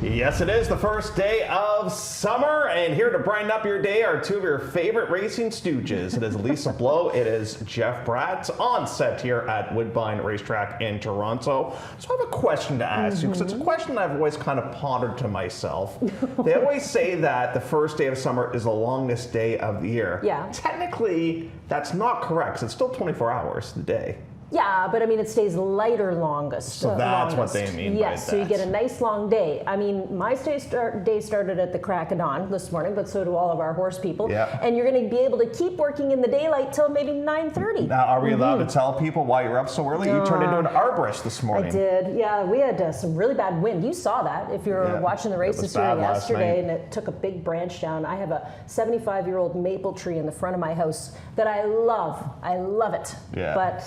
Yes, it is the first day of summer, and here to brighten up your day are two of your favorite racing stooges. It is Lisa Blow, it is Jeff Bratz on set here at Woodbine Racetrack in Toronto. So I have a question to ask you, because it's a question I've always kind of pondered to myself. They always say that the first day of summer is the longest day of the year. Yeah. Technically, that's not correct. It's still 24 hours a day. Yeah, but I mean, it stays lighter longest. So that's what they mean by that. Yes, so you get a nice long day. I mean, my day started at the crack of dawn this morning, but so do all of our horse people. Yeah. And you're going to be able to keep working in the daylight till maybe 9:30. Now, are we allowed to tell people why you're up so early? You turned into an arborist this morning. I did. Yeah, we had some really bad wind. You saw that if you were watching the races here yesterday, and it took a big branch down. I have a 75-year-old maple tree in the front of my house that I love. I love it. Yeah. But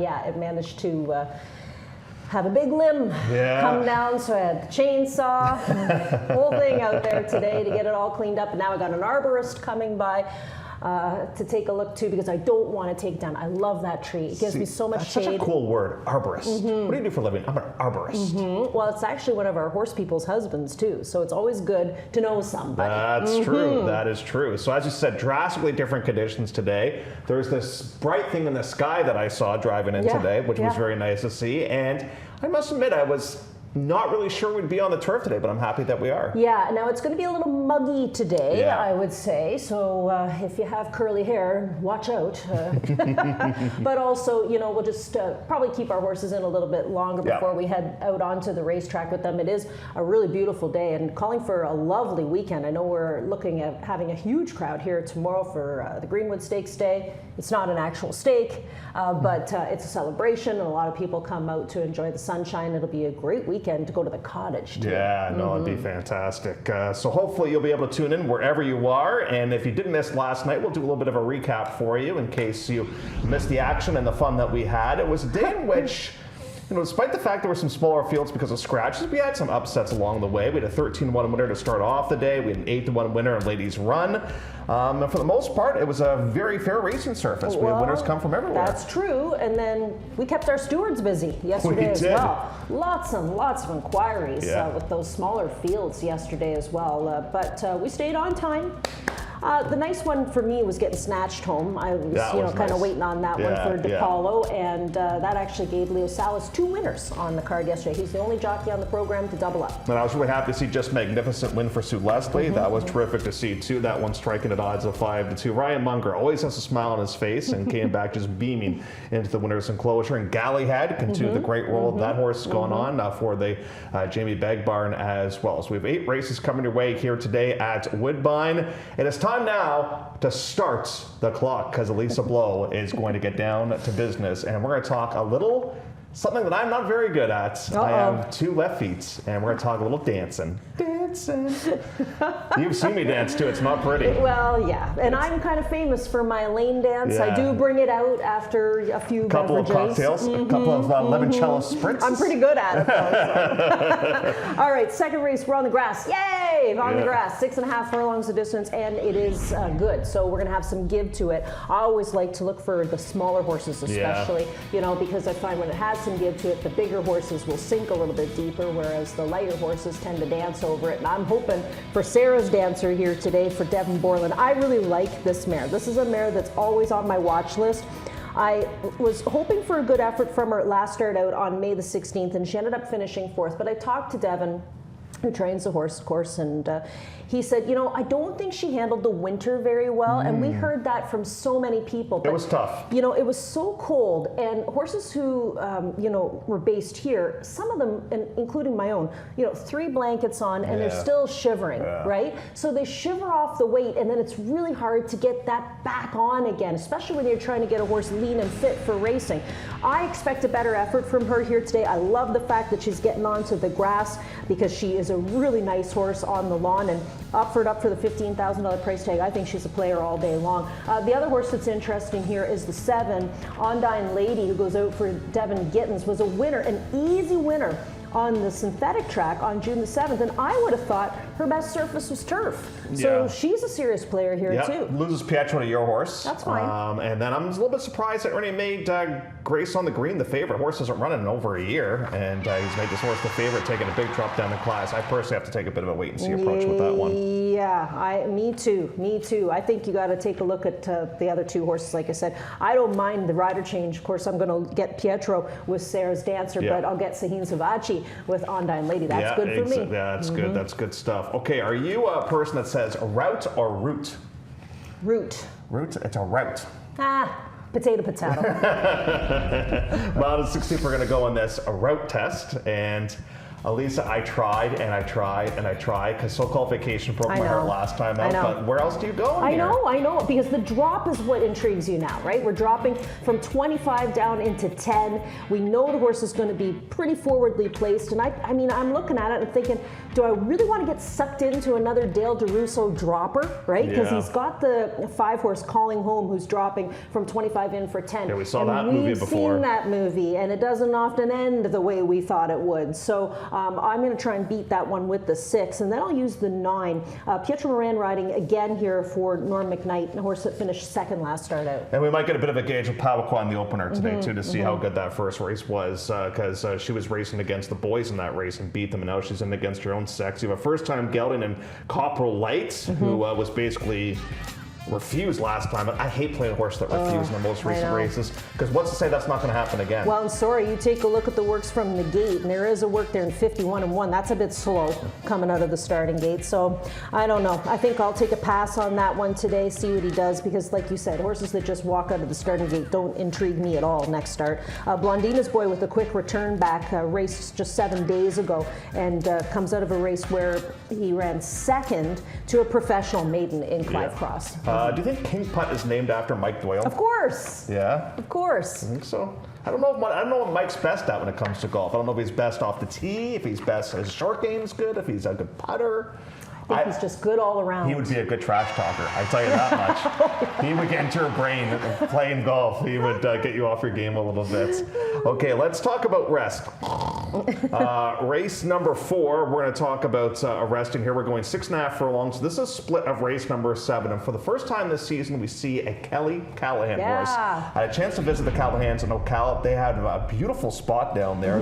it managed to have a big limb come down, so I had the chainsaw, the whole thing out there today to get it all cleaned up. And now I got an arborist coming by to take a look too, because I don't want to take down. I love that tree. It gives me so much shade. That's such a cool word, arborist. What do you do for a living? I'm an arborist. Well, it's actually one of our horse people's husbands too, so it's always good to know somebody. That's true. That is true. So as you said, drastically different conditions today. There's this bright thing in the sky that I saw driving in today, which was very nice to see. And I must admit, I was not really sure we'd be on the turf today, but I'm happy that we are. Yeah, now it's going to be a little muggy today, I would say. So if you have curly hair, watch out. But also, you know, we'll just probably keep our horses in a little bit longer before we head out onto the racetrack with them. It is a really beautiful day and calling for a lovely weekend. I know we're looking at having a huge crowd here tomorrow for the Greenwood Stakes Day. It's not an actual stake, but it's a celebration, and a lot of people come out to enjoy the sunshine. It'll be a great weekend to go to the cottage too. Yeah, no, it'd be fantastic. So hopefully you'll be able to tune in wherever you are. And if you did miss last night, we'll do a little bit of a recap for you in case you missed the action and the fun that we had. It was a day in which, you know, despite the fact there were some smaller fields because of scratches, we had some upsets along the way. We had a 13-1 winner to start off the day. We had an 8-1 winner in Ladies Run. And for the most part, it was a very fair racing surface. We had winners come from everywhere. That's true. And then we kept our stewards busy yesterday as well. Lots of inquiries with those smaller fields yesterday as well. But we stayed on time. The nice one for me was getting snatched home. I was, kind of waiting on that one for DePaulo, and that actually gave Leo Salas 2 winners on the card yesterday. He's the only jockey on the program to double up. And I was really happy to see Just Magnificent win for Sue Leslie. That was terrific to see too. That one striking at odds of 5-2. Ryan Munger always has a smile on his face and came back just beaming into the winner's enclosure. And Gallyhead continued the great role that horse going on for the Jamie Begg barn as well. So we have 8 races coming your way here today at Woodbine. And it's time now to start the clock, because Lisa Blow is going to get down to business, and we're going to talk a little something that I'm not very good at. I have 2 left feet, and we're going to talk a little dancing. You've seen me dance too. It's not pretty. Well, yeah, and I'm kind of famous for my lane dance. I do bring it out after a few couple beverages. Of cocktails, a couple of limoncello spritz. I'm pretty good at it, though. So. All right, second race. We're on the grass. Yay! On the grass. 6.5 furlongs of distance, and it is good. So we're going to have some give to it. I always like to look for the smaller horses, especially, you know, because I find when it has some give to it, the bigger horses will sink a little bit deeper, whereas the lighter horses tend to dance over it. And I'm hoping for Sarah's dancer here today for Devin Borland. I really like this mare. This is a mare that's always on my watch list. I was hoping for a good effort from her last start out on May the 16th, and she ended up finishing 4th. But I talked to Devin, who trains the horse, of course, and he said, you know, I don't think she handled the winter very well, and we heard that from so many people. But, it was tough. You know, it was so cold, and horses who, you know, were based here, some of them, and including my own, you know, 3 blankets on, and they're still shivering, right? So they shiver off the weight, and then it's really hard to get that back on again, especially when you're trying to get a horse lean and fit for racing. I expect a better effort from her here today. I love the fact that she's getting onto the grass, because she is a really nice horse on the lawn, and up for the $15,000 price tag. I think she's a player all day long. The other horse that's interesting here is the 7, Ondine Lady, who goes out for Devin Gittins, was a winner, an easy winner on the synthetic track on June the 7th, and I would have thought her best surface was turf. So she's a serious player here too. Loses Pietro to your horse. That's fine. And then I'm a little bit surprised that Ernie made Grace on the Green the favorite. Horse hasn't run in over a year, and he's made this horse the favorite, taking a big drop down in class. I personally have to take a bit of a wait and see approach with that one. Yeah, me too. I think you got to take a look at the other two horses. Like I said, I don't mind the rider change. Of course, I'm going to get Pietro with Sarah's Dancer, but I'll get Sahin Savachi with Ondine Lady. That's good for me. Yeah, that's good. That's good stuff. Okay, are you a person that says route or route? Route. Route? It's a route. Potato. Well, at 16th, we're going to go on this route test, and Elisa, I tried, because so-called vacation broke my heart last time out, but where else do you go in here? I know, because the drop is what intrigues you now, right? We're dropping from 25 down into 10. We know the horse is going to be pretty forwardly placed, and I mean, I'm looking at it and thinking, do I really want to get sucked into another Dale DeRusso dropper, right? Because he's got the 5-horse Calling Home who's dropping from 25 in for 10. Yeah, we saw that movie before. We've seen that movie, and it doesn't often end the way we thought it would. So I'm going to try and beat that one with the 6, and then I'll use the 9. Pietro Moran riding again here for Norm McKnight, a horse that finished second last start out. And we might get a bit of a gauge of Pawakwa in the opener today, too, to see how good that first race was, because she was racing against the boys in that race and beat them, and now she's in against her own sex. You have a first-time gelding in Copperell Lights, who was basically refused last time. I hate playing a horse that refused in the most recent races, because what's to say that's not going to happen again? Well, I'm sorry, you take a look at the works from the gate, and there is a work there in 51-1. That's a bit slow coming out of the starting gate, so I don't know. I think I'll take a pass on that one today, see what he does, because like you said, horses that just walk out of the starting gate don't intrigue me at all next start. Blondina's Boy with a quick return back, raced just 7 days ago, and comes out of a race where he ran second to a professional maiden in Clive Cross. Do you think King Putt is named after Mike Doyle? Of course. Yeah? Of course. I think so. I don't know what Mike's best at when it comes to golf. I don't know if he's best off the tee, if he's best, his short game's good, if he's a good putter. I think he's just good all around. He would be a good trash talker, I tell you that much. He would get into your brain playing golf. He would get you off your game a little bit. Okay, let's talk about rest. Race number 4, we're going to talk about resting here. We're going 6.5 furlongs. This is a split of race number 7. And for the first time this season, we see a Kelly Callahan horse. I had a chance to visit the Callahans in Ocala. They had a beautiful spot down there.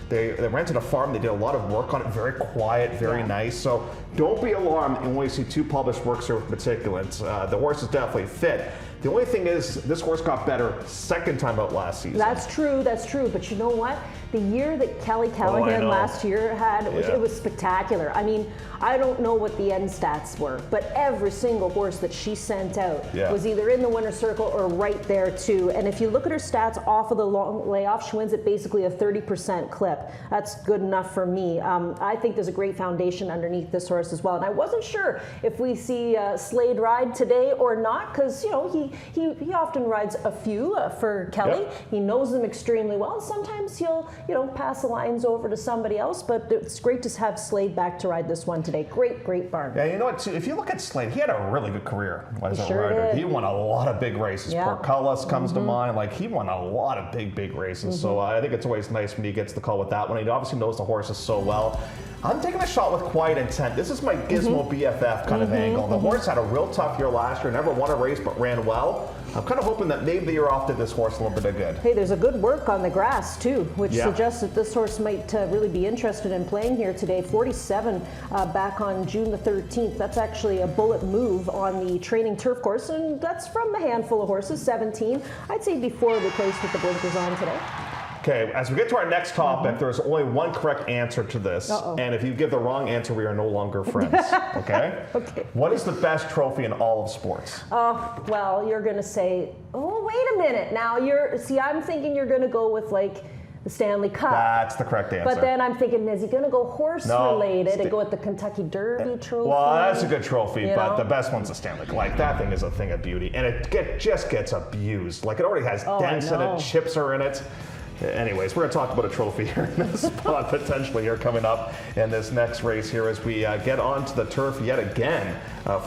They rented a farm. They did a lot of work on it. Very quiet, very nice. So don't be alarmed when we see 2 published works here with matriculants. The horse is definitely fit. The only thing is, this horse got better second time out last season. That's true. But you know what? The year that Kelly Callahan last year had, it was spectacular. I mean, I don't know what the end stats were, but every single horse that she sent out was either in the winner's circle or right there too. And if you look at her stats off of the long layoff, she wins at basically a 30% clip. That's good enough for me. I think there's a great foundation underneath this horse as well. And I wasn't sure if we see Slade ride today or not, because you know he often rides a few for Kelly. He knows them extremely well. Sometimes he'll pass the lines over to somebody else, but it's great to have Slade back to ride this one today. Great barn. Yeah, you know what, too? If you look at Slade, he had a really good career as a sure rider. did. He won a lot of big races. Portcullis comes to mind. Like, he won a lot of big races. So I think it's always nice when he gets the call with that one. He obviously knows the horses so well. I'm taking a shot with Quiet Intent. This is my Gizmo BFF kind of angle. The horse had a real tough year last year, never won a race but ran well. I'm kind of hoping that maybe the year off did this horse a little bit of good. Hey, there's a good work on the grass too, which suggests that this horse might really be interested in playing here today. 47 back on June the 13th. That's actually a bullet move on the training turf course, and that's from a handful of horses, 17. I'd say before we placed with the blinkers on today. Okay, as we get to our next topic, there's only one correct answer to this. And if you give the wrong answer, we are no longer friends. Okay? Okay. What is the best trophy in all of sports? Oh, well, you're going to say, oh, wait a minute. Now, I'm thinking you're going to go with, like, the Stanley Cup. That's the correct answer. But then I'm thinking, is he going to go horse-related and go with the Kentucky Derby trophy? Well, that's a good trophy, but the best one's the Stanley Cup. Like, that thing is a thing of beauty. And it just gets abused. Like, it already has dents in it, chips are in it. Anyways, we're going to talk about a trophy here in this spot potentially here coming up in this next race here as we get onto the turf yet again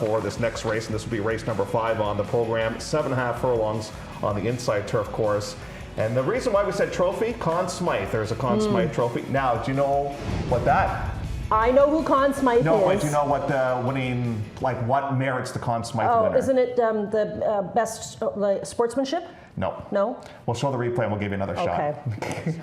for this next race. And this will be race number 5 on the program. 7.5 furlongs on the inside turf course. And the reason why we said trophy, Conn Smythe. There's a Conn Smythe trophy. Now, do you know what that? I know who Conn Smythe No, is. but do you know what the winning, like what merits the Conn Smythe winner? Oh, isn't it the best sportsmanship? No. No? We'll show the replay and we'll give you another Okay.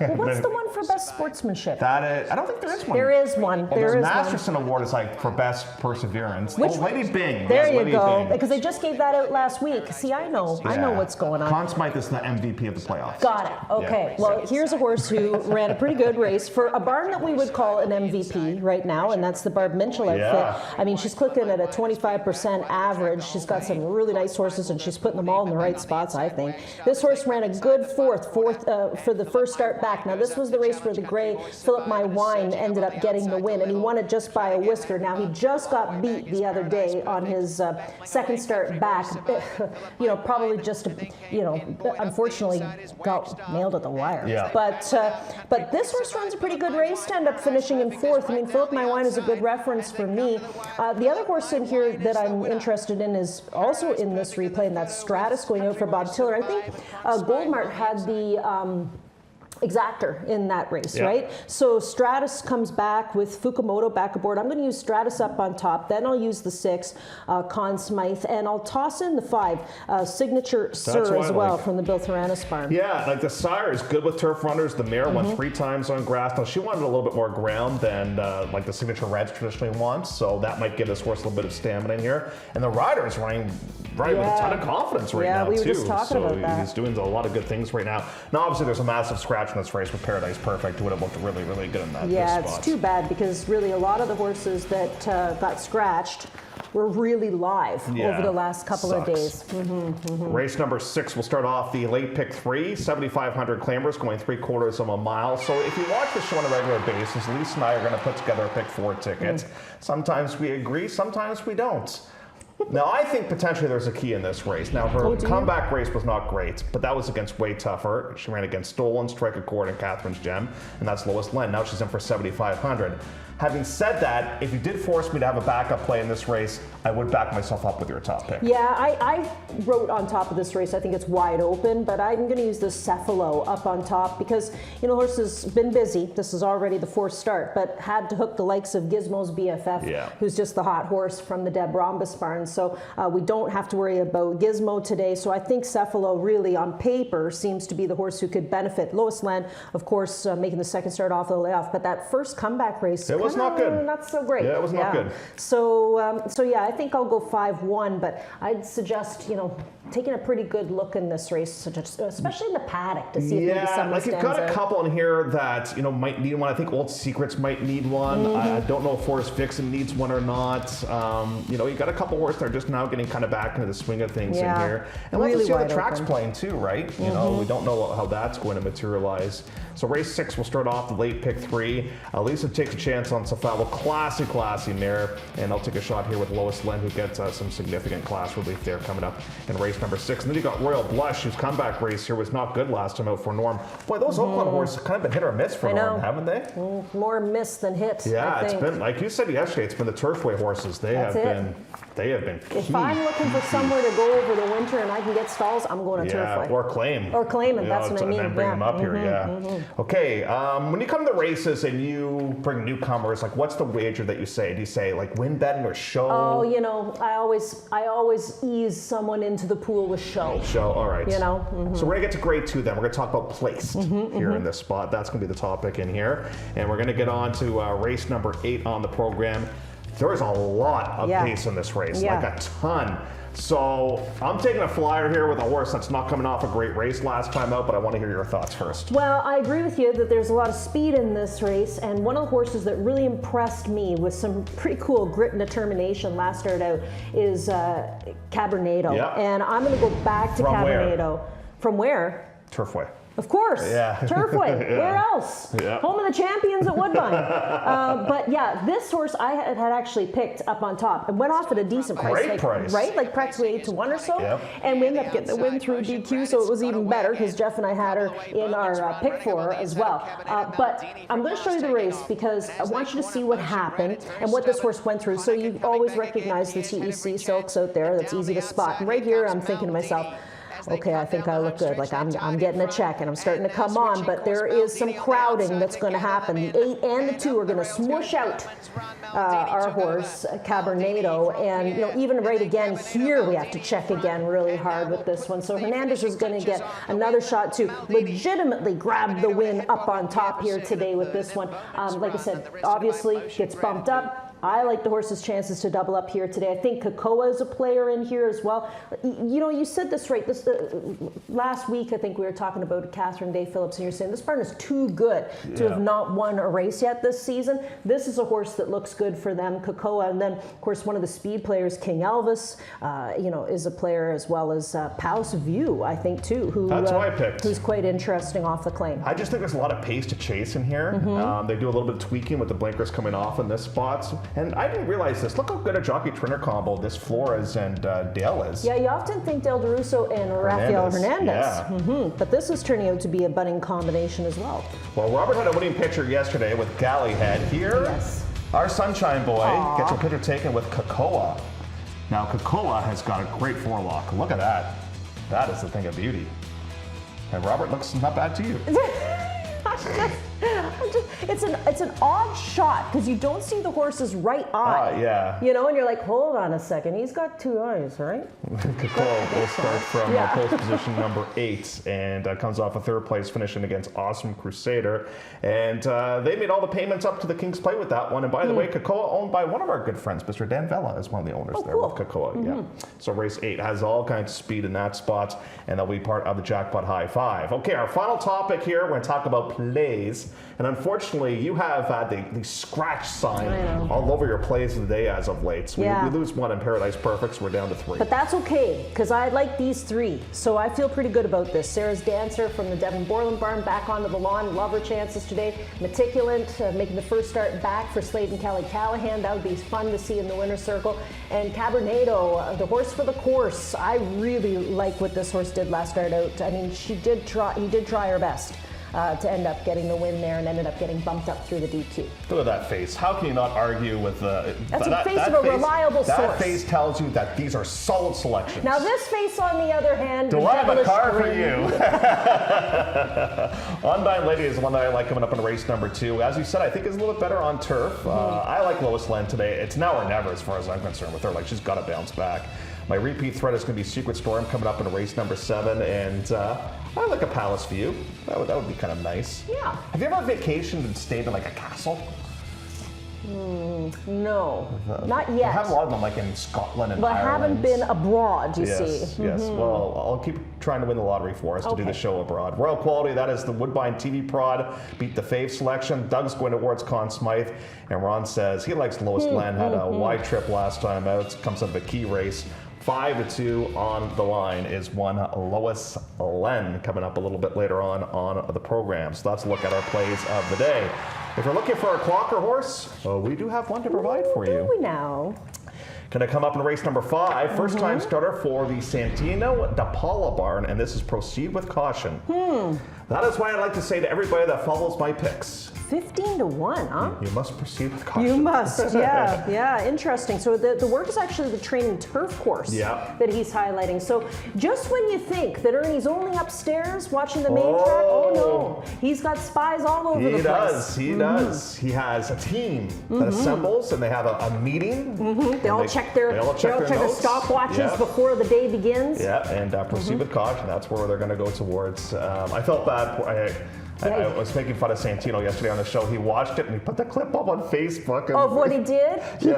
shot. Well, what's the one for best sportsmanship? That is, I don't think there is one. There is one. Well, There there's is one. Masterson Award is like for best perseverance. Which- Lady Bing. There Yes, you Lady go. Bing. Because they just gave that out last week. See, I know. I know Yeah. what's going on. Conn Smythe is the MVP of the playoffs. Got it. Okay. Yeah. Well, here's a horse who ran a pretty good race for a barn that we would call an MVP right now, and that's the Barb Minchell outfit. Yeah. I mean, she's clicking at a 25% average. She's got some really nice horses, and she's putting them all in the right spots, I think. This horse ran a good fourth for the first start back. Now, this was the race where the gray Philip My Wine ended up getting the win, and he won it just by a whisker. Now, he just got beat the other day on his second start back. Probably just, unfortunately got nailed at the wire. Yeah. But this horse runs a pretty good race to end up finishing in fourth. I mean, Philip My Wine is a good reference for me. The other horse in here that I'm interested in is also in this replay, and that's Stratus going out for Bob Tiller. I think Goldmart had the exactor in that race, Yeah. right? So Stratus comes back with Fukumoto back aboard. I'm going to use Stratus up on top. Then I'll use the 6, Conn Smythe, and I'll toss in the 5, Signature Sir what as I well like. from the Bill Theranos barn. Yeah, like the sire is good with turf runners. The mare won 3 times on grass. Now she wanted a little bit more ground than like the Signature Reds traditionally wants, so that might give this horse a little bit of stamina in here. And the rider is running with a ton of confidence right now we were too. just talking So about that. he's doing a lot of good things right now. Now obviously there's a massive scratch in this race with Paradise Perfect, who would have looked really, really good in that. Yeah, this it's spot. too bad because really a lot of the horses that got scratched were really live over the last couple of days. Race number 6 will start off the late pick 3, 7,500 clambers going 3/4 of a mile. So if you watch the show on a regular basis, Lisa and I are going to put together a pick 4 ticket. Sometimes we agree, sometimes we don't. Now, I think potentially there's a key in this race. Now, her comeback race was not great, but that was against way tougher. She ran against Stolen, Strike Accord, and Catherine's Gem, and that's Lois Lynn. Now she's in for 7,500. Having said that, if you did force me to have a backup play in this race, I would back myself up with your top pick. Yeah, I wrote on top of this race, I think it's wide open, but I'm going to use the Cephalo up on top because, the horse has been busy. This is already the 4th start, but had to hook the likes of Gizmo's BFF, who's just the hot horse from the Deb Rhombus barn. So we don't have to worry about Gizmo today. So I think Cephalo really on paper seems to be the horse who could benefit. Lois Land, of course, making the 2nd start off the layoff, but that first comeback race, it was not good. Not so great. Yeah, it was not good. So yeah, I think I'll go 5-1, but I'd suggest, taking a pretty good look in this race, especially in the paddock, to see if maybe someone like you've stands got a out. couple in here that might need one. I think Old Secrets might need one. I don't know if Forrest Vixen needs one or not. You got a couple horses that are just now getting kind of back into the swing of things in here. And let's Really see how the wide track's open. playing too, right? We don't know how that's going to materialize. So race 6 will start off the late pick 3. Lisa takes a chance on Cephalo, classy mare, and I'll take a shot here with Lois Lynn, who gets some significant class relief there coming up in race number 6. And then you got Royal Blush, whose comeback race here was not good last time out for Norm. Boy, those Oakland horses have kind of been hit or miss for Norm, haven't they? More miss than hit. Yeah, I it's think. been, like you said yesterday, it's been the Turfway horses. They have been key. If I'm looking for somewhere to go over the winter and I can get stalls, I'm going to Turfway. Or claim. Or claim them, that's what I mean. And then bring them up here, Okay, when you come to races and you bring newcomers, like what's the wager that you say? Do you say like win betting or show? Oh, I always ease someone into the pool with show. Show, all right. So we're going to get to grade 2 then. We're going to talk about placed here in this spot. That's going to be the topic in here. And we're going to get on to race number 8 on the program. There's a lot of pace in this race, like a ton. So I'm taking a flyer here with a horse that's not coming off a great race last time out, but I want to hear your thoughts first. Well, I agree with you that there's a lot of speed in this race, and one of the horses that really impressed me with some pretty cool grit and determination last start out is Cabernado. Yep. And I'm going to go back to Cabernado. From where? Turfway. Of course. Turfway. Where else? Home of the champions at Woodbine. But yeah, this horse I had actually picked up on top and went off at a decent price. Great price. Right? Like practically 8 to 1 or so. And we ended up getting the win through DQ, so it was even better because Jeff and I had her in our pick for her as well. But I'm going to show you the race because I want you to see what happened and what this horse went through. So you always recognize the TEC silks out there. That's easy to spot. And right here, I'm thinking to myself, okay, I think I look good. Like I'm getting a check and I'm starting to come on, but there is some crowding that's going to happen. The 8 and the 2 are going to smush out our horse, Cabernado, and even right again here we have to check again really hard with this one. So Hernandez is going to get another shot to legitimately grab the win up on top here today with this one. Like I said, obviously gets bumped up. I like the horse's chances to double up here today. I think Kakoa is a player in here as well. You said this right. Last week, I think we were talking about Catherine Day Phillips, and you're saying this barn is too good to have not won a race yet this season. This is a horse that looks good for them, Kakoa. And then, of course, one of the speed players, King Elvis, is a player as well as Palace View, I think, too. That's who I picked. Who's quite interesting off the claim. I just think there's a lot of pace to chase in here. They do a little bit of tweaking with the blinkers coming off in this spot. And I didn't realize this. Look how good a jockey trainer combo this Flores and Dale is. Yeah, you often think Del Deruso and Rafael Hernandez. Yeah. But this is turning out to be a budding combination as well. Well, Robert had a winning picture yesterday with Gallyhead. Here, our Sunshine Boy gets a picture taken with Kakoa. Now, Kakoa has got a great forelock. Look at that. That is a thing of beauty. And Robert looks not bad to you. It's an odd shot because you don't see the horse's right eye. Yeah. And you're like, hold on a second, he's got 2 eyes, right? Kakoa will start from post position number 8 and comes off a 3rd place finishing against Awesome Crusader. And they made all the payments up to the King's Play with that one. And by the way, Kakoa owned by one of our good friends, Mr. Dan Vella, is one of the owners with Kakoa. Yeah. So race 8 has all kinds of speed in that spot, and they'll be part of the Jackpot High 5. Okay, our final topic here, we're going to talk about plays. And unfortunately, you have had the scratch sign all over your plays of the day as of late. So we lose one in Paradise Perfects. We're down to 3. But that's okay, because I like these 3. So I feel pretty good about this. Sarah's Dancer from the Devon Borland barn back onto the lawn. Love her chances today. Meticulent making the first start back for Slade and Kelly Callahan. That would be fun to see in the winner's circle. And Cabernado, the horse for the course. I really like what this horse did last start out. I mean, he did try her best. To end up getting the win there and ended up getting bumped up through the DQ. Look at that face. How can you not argue with that's a face of a reliable source. That face tells you that these are solid selections. Now this face, on the other hand, do I have a car for you? Undying Lady is the one that I like coming up in race number 2. As you said, I think is a little bit better on turf. I like Lois Len today. It's now or never as far as I'm concerned with her. Like, she's got to bounce back. My repeat threat is going to be Secret Storm coming up in race number 7, and I like a Palace View. That would be kind of nice. Yeah. Have you ever vacationed and stayed in like a castle? No, not yet. I have a lot of them like in Scotland and Ireland. But haven't been abroad, you see. Yes, well, I'll keep trying to win the lottery for us to do the show abroad. Royal Quality, that is the Woodbine TV prod, beat the fave selection. Doug's going towards Conn Smythe, and Ron says he likes Lois Len, had a wide trip last time out, comes up a key race. 5-2 on the line is one Lois Len coming up a little bit later on the program. So let's look at our plays of the day. If you're looking for a clocker horse, we do have one to provide for you. Do we now? Going to come up in race number 5, first time starter for the Santino de Paula barn, and this is Proceed with Caution. That is why I like to say to everybody that follows my picks, 15-1, huh? You must proceed with caution. You must, yeah, interesting. So the work is actually the training turf course that he's highlighting. So just when you think that Ernie's only upstairs watching the main track, oh no, he's got spies all over the place. He does. He has a team that assembles, and they have a meeting. They all check their stopwatches before the day begins. Yeah, and proceed with caution. That's where they're going to go towards. I felt bad. I was making fun of Santino yesterday on the show. He watched it and he put the clip up on Facebook. Of what he did? He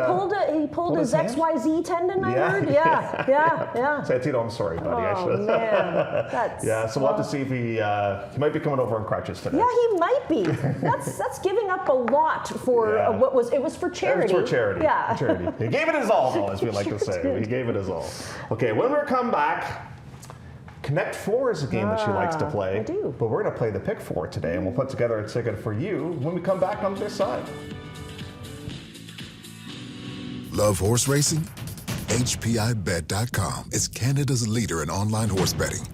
pulled his XYZ tendon, I heard? Yeah. Santino, I'm sorry, buddy. Oh, man. So we'll have to see if he might be coming over on crutches today. Yeah, he might be. That's giving up a lot for it was for charity. It was for charity. Yeah. Charity. He gave it his all, though, as we like to say. He gave it his all. Okay, when we come back, Connect 4 is a game that she likes to play. I do. But we're going to play the Pick 4 today, and we'll put together a ticket for you when we come back on this side. Love horse racing? HPIBet.com is Canada's leader in online horse betting.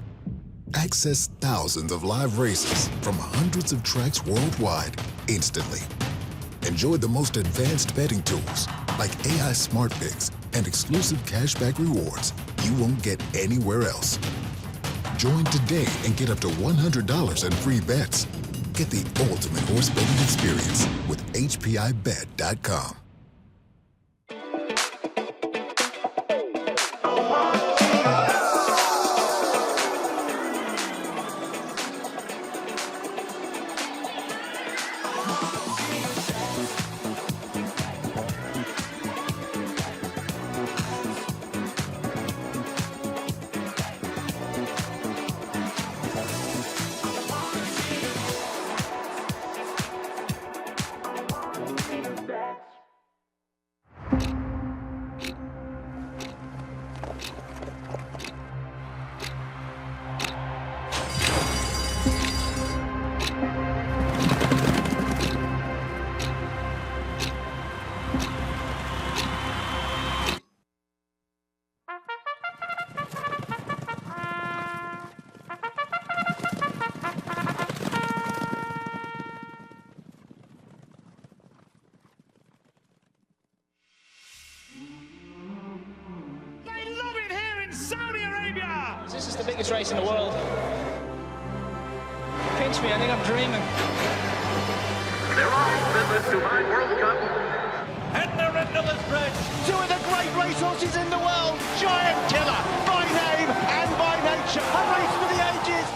Access thousands of live races from hundreds of tracks worldwide instantly. Enjoy the most advanced betting tools like AI Smart Picks and exclusive cashback rewards you won't get anywhere else. Join today and get up to $100 in free bets. Get the ultimate horse betting experience with HPIBet.com. This is the biggest race in the world. Pinch me, I think I'm dreaming. They're off in the Dubai World Cup. And they're into the Tbred. Two of the great racehorses in the world. Giant Killer, by name and by nature. A race for the ages.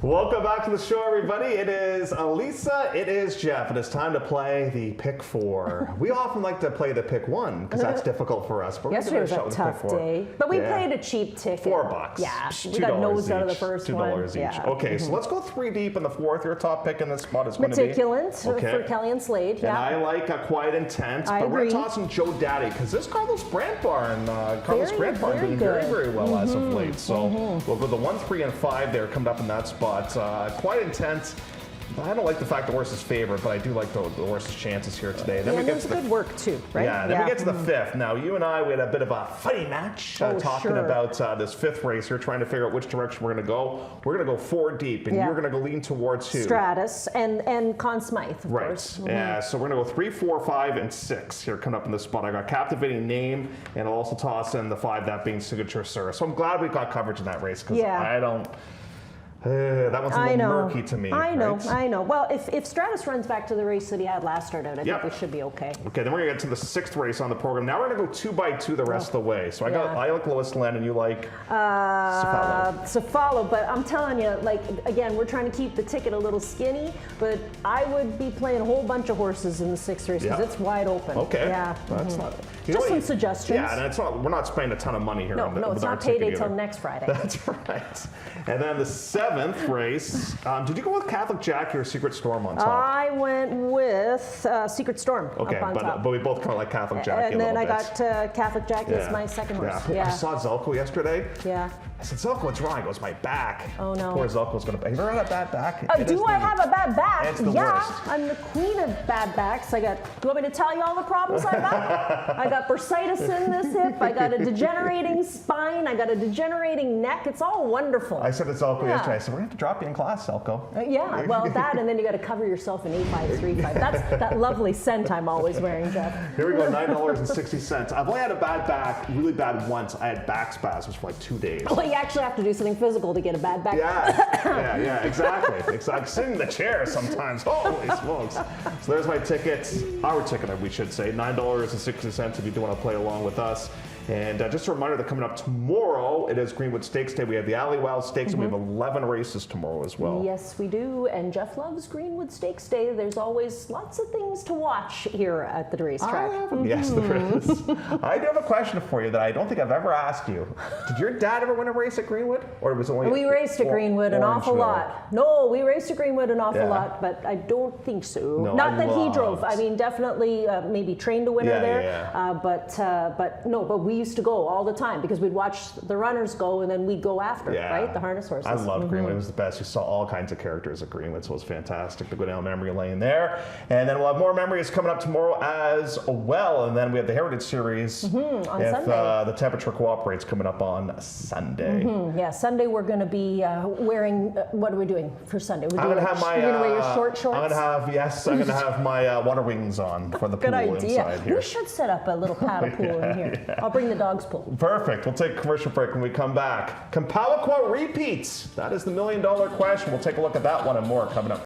Welcome back to the show, everybody. It is Elisa, it is Jeff, and it's time to play the Pick 4. We often like to play the Pick 1 because that's difficult for us. But Yesterday was a tough day, but we played a cheap ticket. $4. Yeah, we got nosed out of the first one. $2 each. Yeah. Okay, so let's go 3 deep in the fourth. Your top pick in this spot is going to be Meticulous for Kelly and Slade. And I like a quiet intent, but we're tossing Joe Daddy because this Carlos Brandt barn, doing very well as of late. So we'll go the 1, 3, and 5 there coming up in that spot. Quite intense. I don't like the fact the horse is favored, but I do like the horse's chances here today. Then we get to the good work too, right? Yeah, then we get to the 5th. Now, you and I, we had a bit of a fighting match talking about this 5th race here, trying to figure out which direction we're going to go. We're going to go 4 deep, and you're going to go lean towards who? Stratus and Conn Smythe, of course. Yeah, so we're going to go 3, 4, 5, and 6 here coming up in this spot. I got Captivating Name, and I'll also toss in the 5, that being Signature Sir. So I'm glad we got coverage in that race because I don't... that one's a little murky to me. I know. Well, if Stratus runs back to the race that he had last start out, I think we should be okay. Okay, then we're gonna get to the 6th race on the program. Now we're gonna go 2 by 2 the rest of the way. So I like Lois Land, and you like Cephalo. But I'm telling you, like again, we're trying to keep the ticket a little skinny. But I would be playing a whole bunch of horses in the 6th race because it's wide open. Okay. Yeah. That's not. Just some suggestions. Yeah, and it's not. We're not spending a ton of money here. No, it's not payday till next Friday. That's right. And then the 7th race. Did you go with Catholic Jackie or Secret Storm on top? I went with Secret Storm. Okay, up on top. but we both kind of like Catholic Jackie. And then I got Catholic Jackie as my second horse. Yeah. I saw Zelko yesterday. Yeah. I said, Zelko, what's wrong? He goes, my back. Oh, no. Poor Zelko's going to... Have you ever had a bad back? Do I have a bad back? It's the worst. I'm the queen of bad backs. Do you want me to tell you all the problems I got? I got bursitis in this hip. I got a degenerating spine. I got a degenerating neck. It's all wonderful. I said to Zelko yesterday, I said, we're going to have to drop you in class, Zelko. Well, that, and then you got to cover yourself in 8535. That's that lovely scent I'm always wearing, Jeff. Here we go, $9.60. I've only had a bad back, really bad once. I had back spasms for like 2 days. Well, you actually have to do something physical to get a bad back. Yeah, exactly. Sitting in the chair sometimes. Holy smokes. So there's my tickets, our ticket, we should say, $9.60 if you do want to play along with us. And just a reminder that coming up tomorrow, it is Greenwood Stakes Day. We have the Alley Wild Stakes, and we have 11 races tomorrow as well. Yes, we do. And Jeff loves Greenwood Stakes Day. There's always lots of things to watch here at the racetrack. Yes, there is. I do have a question for you that I don't think I've ever asked you. Did your dad ever win a race at Greenwood? Or was it only We raced at Greenwood an awful lot. No, we raced at Greenwood an awful lot, but I don't think so. No, Not that he drove. I mean, definitely maybe trained a winner there. But we used to go all the time because we'd watch the runners go and then we'd go after, Yeah. right? The harness horses. I loved Greenwood. It was the best. You saw all kinds of characters at Greenwood, so it was fantastic to go down memory lane there. And then we'll have more memories coming up tomorrow as well. And then we have the Heritage Series on if Sunday. the temperature cooperates coming up on Sunday. Yeah, Sunday we're going to be wearing, what are we doing for Sunday? We're I'm doing gonna have my. you're going to wear your short shorts? I'm gonna have my water wings on for the Good pool idea. inside here. We should set up a little paddle pool in here. I'll bring the dog's pool. Perfect. We'll take a commercial break when we come back. Compalaquah repeats. That is the $1 million question. We'll take a look at that one and more coming up.